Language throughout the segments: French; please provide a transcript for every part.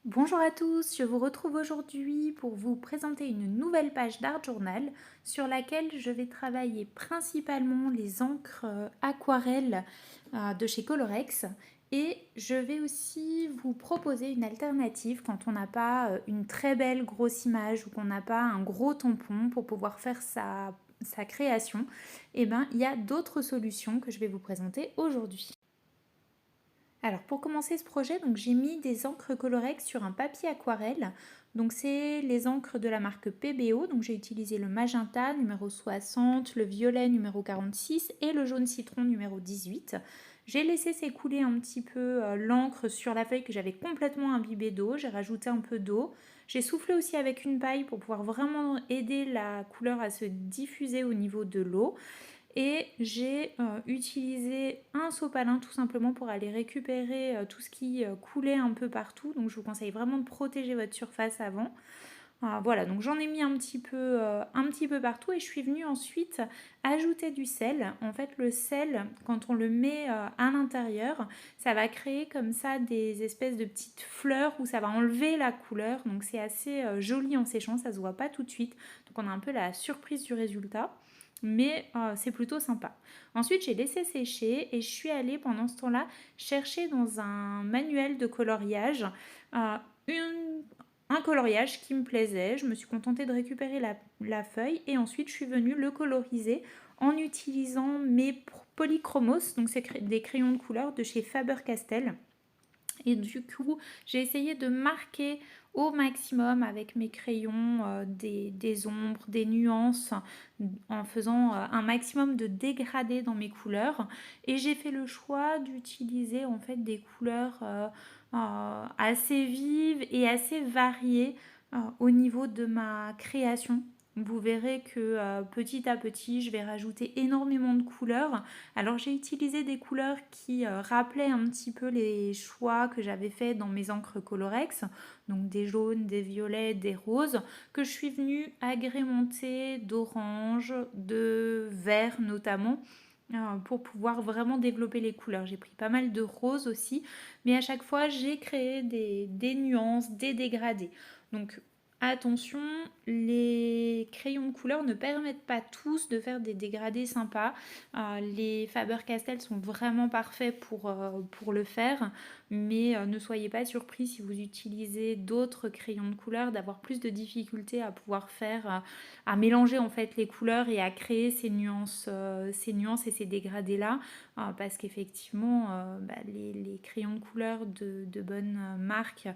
Bonjour à tous, je vous retrouve aujourd'hui pour vous présenter une nouvelle page d'Art Journal sur laquelle je vais travailler principalement les encres aquarelles de chez Colorex, et je vais aussi vous proposer une alternative quand on n'a pas une très belle grosse image ou qu'on n'a pas un gros tampon pour pouvoir faire sa création. Et ben, il y a d'autres solutions que je vais vous présenter aujourd'hui. Alors pour commencer ce projet, donc j'ai mis des encres Colorex sur un papier aquarelle. Donc c'est les encres de la marque PBO. Donc j'ai utilisé le magenta numéro 60, le violet numéro 46 et le jaune citron numéro 18. J'ai laissé s'écouler un petit peu l'encre sur la feuille que j'avais complètement imbibée d'eau. J'ai rajouté un peu d'eau. J'ai soufflé aussi avec une paille pour pouvoir vraiment aider la couleur à se diffuser au niveau de l'eau. Et j'ai utilisé un sopalin tout simplement pour aller récupérer tout ce qui coulait un peu partout. Donc je vous conseille vraiment de protéger votre surface avant. Voilà, donc j'en ai mis un petit peu partout et je suis venue ensuite ajouter du sel. En fait, le sel, quand on le met à l'intérieur, ça va créer comme ça des espèces de petites fleurs où ça va enlever la couleur. Donc c'est assez joli en séchant, ça se voit pas tout de suite. Donc on a un peu la surprise du résultat. Mais c'est plutôt sympa. Ensuite, j'ai laissé sécher et je suis allée pendant ce temps-là chercher dans un manuel de coloriage euh, une un coloriage qui me plaisait. Je me suis contentée de récupérer la feuille et ensuite je suis venue le coloriser en utilisant mes polychromos, donc c'est des crayons de couleur de chez Faber-Castell. Et du coup, j'ai essayé de marquer au maximum avec mes crayons des ombres, des nuances, en faisant un maximum de dégradés dans mes couleurs. Et j'ai fait le choix d'utiliser en fait des couleurs assez vives et assez variées au niveau de ma création. Vous verrez que petit à petit, je vais rajouter énormément de couleurs. Alors j'ai utilisé des couleurs qui rappelaient un petit peu les choix que j'avais fait dans mes encres Colorex, donc des jaunes, des violets, des roses, que je suis venue agrémenter d'orange, de vert notamment, pour pouvoir vraiment développer les couleurs. J'ai pris pas mal de roses aussi, mais à chaque fois j'ai créé des nuances, des dégradés. Donc attention, les crayons de couleur ne permettent pas tous de faire des dégradés sympas. Les Faber-Castell sont vraiment parfaits pour le faire, mais ne soyez pas surpris si vous utilisez d'autres crayons de couleur d'avoir plus de difficultés à pouvoir à mélanger en fait les couleurs et à créer ces nuances et ces dégradés-là, parce qu'effectivement, les crayons de couleur de bonnes marques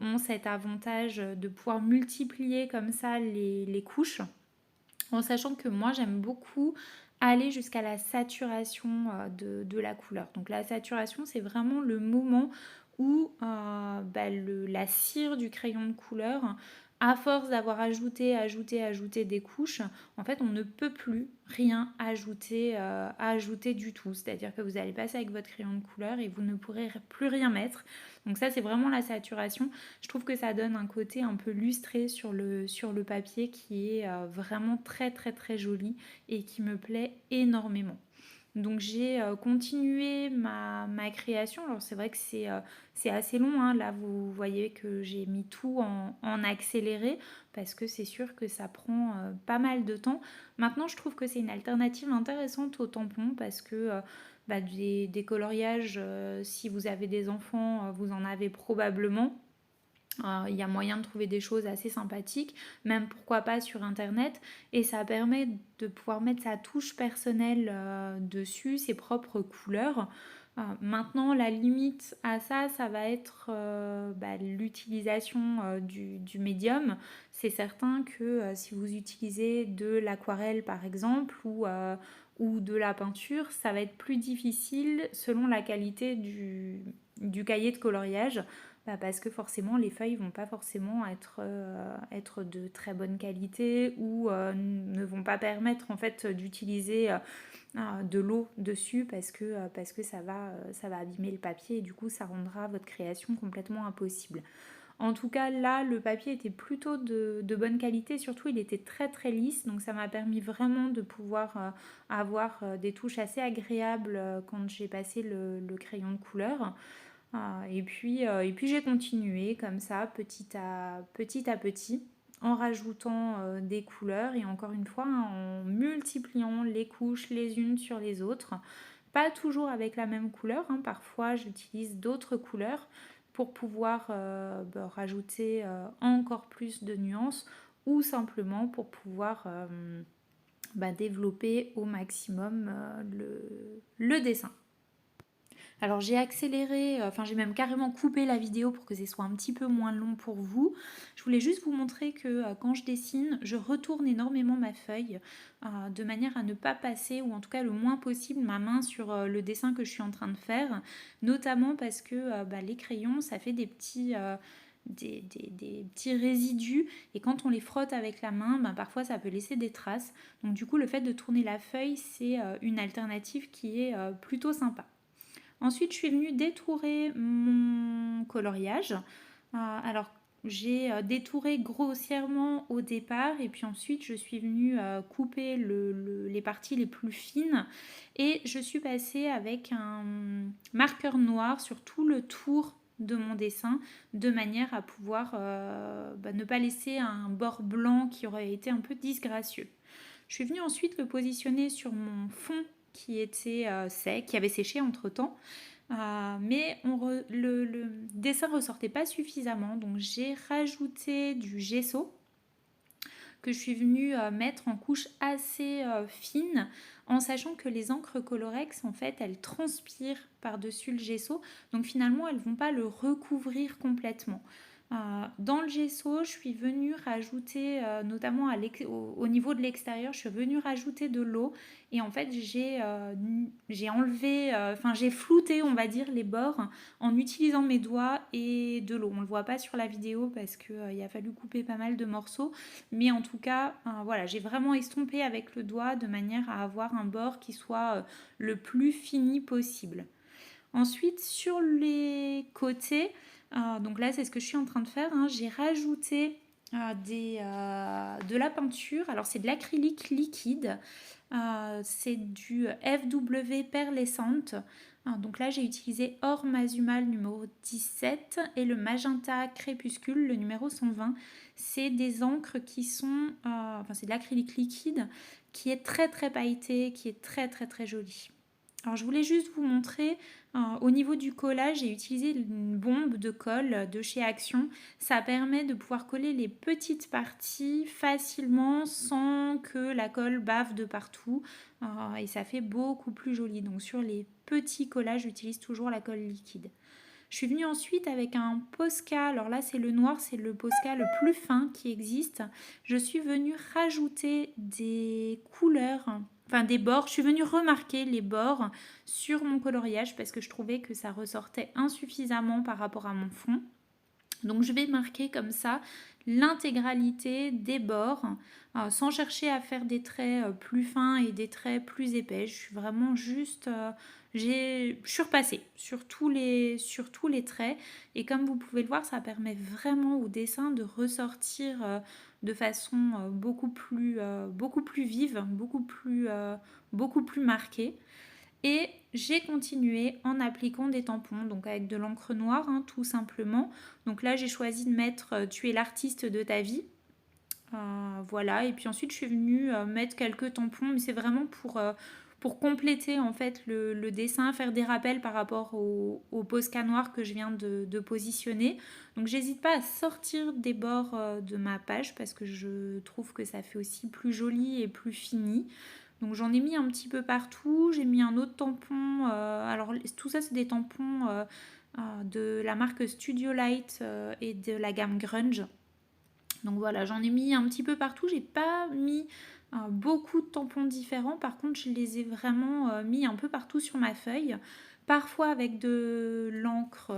ont cet avantage de pouvoir multiplier comme ça les couches, en sachant que moi j'aime beaucoup aller jusqu'à la saturation de la couleur. Donc la saturation, c'est vraiment le moment où la cire du crayon de couleur, à force d'avoir ajouté des couches, en fait on ne peut plus rien ajouter du tout. C'est-à-dire que vous allez passer avec votre crayon de couleur et vous ne pourrez plus rien mettre. Donc ça c'est vraiment la saturation. Je trouve que ça donne un côté un peu lustré sur le papier qui est vraiment très très très joli et qui me plaît énormément. Donc j'ai continué ma création. Alors c'est vrai que c'est assez long, hein. Là vous voyez que j'ai mis tout en accéléré parce que c'est sûr que ça prend pas mal de temps. Maintenant je trouve que c'est une alternative intéressante au tampon parce que des coloriages, si vous avez des enfants, vous en avez probablement. Il y a moyen de trouver des choses assez sympathiques, même pourquoi pas sur internet, et ça permet de pouvoir mettre sa touche personnelle dessus, ses propres couleurs. Maintenant, la limite à ça, ça va être l'utilisation du médium. C'est certain que si vous utilisez de l'aquarelle par exemple ou de la peinture, ça va être plus difficile selon la qualité du cahier de coloriage, parce que forcément les feuilles vont pas forcément être de très bonne qualité ou ne vont pas permettre en fait d'utiliser de l'eau dessus parce que ça va abîmer le papier et du coup ça rendra votre création complètement impossible. En tout cas là le papier était plutôt de bonne qualité, surtout il était très très lisse, donc ça m'a permis vraiment de pouvoir avoir des touches assez agréables quand j'ai passé le crayon de couleur. Et puis j'ai continué comme ça, petit à petit, en rajoutant des couleurs et encore une fois, hein, en multipliant les couches les unes sur les autres. Pas toujours avec la même couleur, hein, parfois j'utilise d'autres couleurs pour pouvoir rajouter encore plus de nuances ou simplement pour pouvoir développer au maximum le dessin. Alors j'ai accéléré, enfin j'ai même carrément coupé la vidéo pour que ce soit un petit peu moins long pour vous. Je voulais juste vous montrer que quand je dessine, je retourne énormément ma feuille de manière à ne pas passer, ou en tout cas le moins possible, ma main sur le dessin que je suis en train de faire. Notamment parce que les crayons, ça fait des petits... des petits résidus et quand on les frotte avec la main, parfois ça peut laisser des traces. Donc du coup le fait de tourner la feuille, c'est une alternative qui est plutôt sympa. Ensuite, je suis venue détourer mon coloriage. Alors, j'ai détouré grossièrement au départ et puis ensuite, je suis venue couper les parties les plus fines et je suis passée avec un marqueur noir sur tout le tour de mon dessin de manière à pouvoir ne pas laisser un bord blanc qui aurait été un peu disgracieux. Je suis venue ensuite le positionner sur mon fond qui était sec, qui avait séché entre temps. Mais le dessin ressortait pas suffisamment, donc j'ai rajouté du gesso que je suis venue mettre en couche assez fine, en sachant que les encres Colorex, en fait, elles transpirent par-dessus le gesso, donc finalement, elles ne vont pas le recouvrir complètement. Dans le gesso, je suis venue rajouter, notamment au niveau de l'extérieur, je suis venue rajouter de l'eau et en fait j'ai enlevé, j'ai flouté, on va dire, les bords en utilisant mes doigts et de l'eau. On ne le voit pas sur la vidéo parce qu'il a fallu couper pas mal de morceaux, mais en tout cas, voilà, j'ai vraiment estompé avec le doigt de manière à avoir un bord qui soit le plus fini possible. Ensuite, sur les côtés, donc là c'est ce que je suis en train de faire, hein, j'ai rajouté de la peinture. Alors c'est de l'acrylique liquide, c'est du FW Pearlescent. Donc là j'ai utilisé Or Mazumal numéro 17 et le Magenta Crépuscule le numéro 120. C'est des encres qui sont, c'est de l'acrylique liquide qui est très très pailleté, qui est très très très joli. Alors je voulais juste vous montrer, au niveau du collage, j'ai utilisé une bombe de colle de chez Action. Ça permet de pouvoir coller les petites parties facilement sans que la colle bave de partout. Et ça fait beaucoup plus joli. Donc sur les petits collages, j'utilise toujours la colle liquide. Je suis venue ensuite avec un Posca, alors là c'est le noir, c'est le Posca le plus fin qui existe. Je suis venue rajouter des couleurs, enfin des bords, je suis venue remarquer les bords sur mon coloriage parce que je trouvais que ça ressortait insuffisamment par rapport à mon fond. Donc je vais marquer comme ça l'intégralité des bords sans chercher à faire des traits plus fins et des traits plus épais. Je suis vraiment juste... je suis repassée sur tous les traits et comme vous pouvez le voir, ça permet vraiment au dessin de ressortir de façon beaucoup plus vive, beaucoup plus marquée. Et j'ai continué en appliquant des tampons, donc avec de l'encre noire, hein, tout simplement. Donc là, j'ai choisi de mettre Tu es l'artiste de ta vie. Voilà, et puis ensuite, je suis venue mettre quelques tampons, mais c'est vraiment pour compléter en fait le dessin, faire des rappels par rapport au Posca noir que je viens de positionner. Donc j'hésite pas à sortir des bords de ma page parce que je trouve que ça fait aussi plus joli et plus fini. Donc j'en ai mis un petit peu partout, j'ai mis un autre tampon, alors tout ça c'est des tampons de la marque Studio Light et de la gamme Grunge. Donc voilà, j'en ai mis un petit peu partout, j'ai pas mis beaucoup de tampons différents, par contre je les ai vraiment mis un peu partout sur ma feuille, parfois avec de l'encre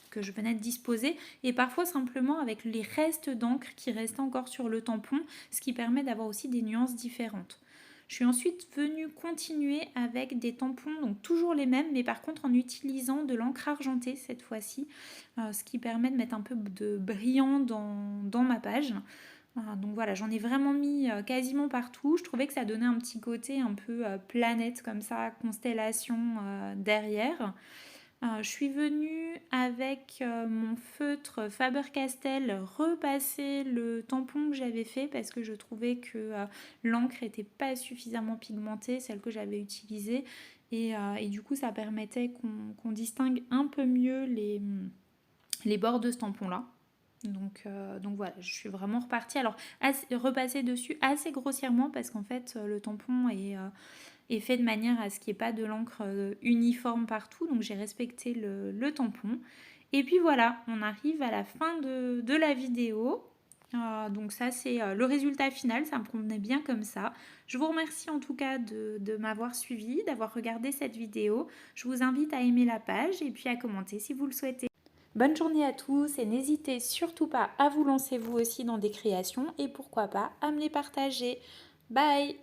que je venais de disposer et parfois simplement avec les restes d'encre qui restaient encore sur le tampon, ce qui permet d'avoir aussi des nuances différentes. Je suis ensuite venue continuer avec des tampons, donc toujours les mêmes, mais par contre en utilisant de l'encre argentée cette fois-ci, ce qui permet de mettre un peu de brillant dans ma page. Donc voilà, j'en ai vraiment mis quasiment partout. Je trouvais que ça donnait un petit côté un peu planète comme ça, constellation derrière. Je suis venue avec mon feutre Faber-Castell repasser le tampon que j'avais fait parce que je trouvais que l'encre n'était pas suffisamment pigmentée, celle que j'avais utilisée. Et du coup, ça permettait qu'on distingue un peu mieux les bords de ce tampon-là. Donc voilà, je suis vraiment repartie. Alors, repasser dessus assez grossièrement parce qu'en fait, le tampon est fait de manière à ce qu'il n'y ait pas de l'encre uniforme partout. Donc, j'ai respecté le tampon. Et puis voilà, on arrive à la fin de la vidéo. Donc ça, c'est le résultat final. Ça me convenait bien comme ça. Je vous remercie en tout cas de m'avoir suivi, d'avoir regardé cette vidéo. Je vous invite à aimer la page et puis à commenter si vous le souhaitez. Bonne journée à tous et n'hésitez surtout pas à vous lancer vous aussi dans des créations et pourquoi pas à me les partager. Bye!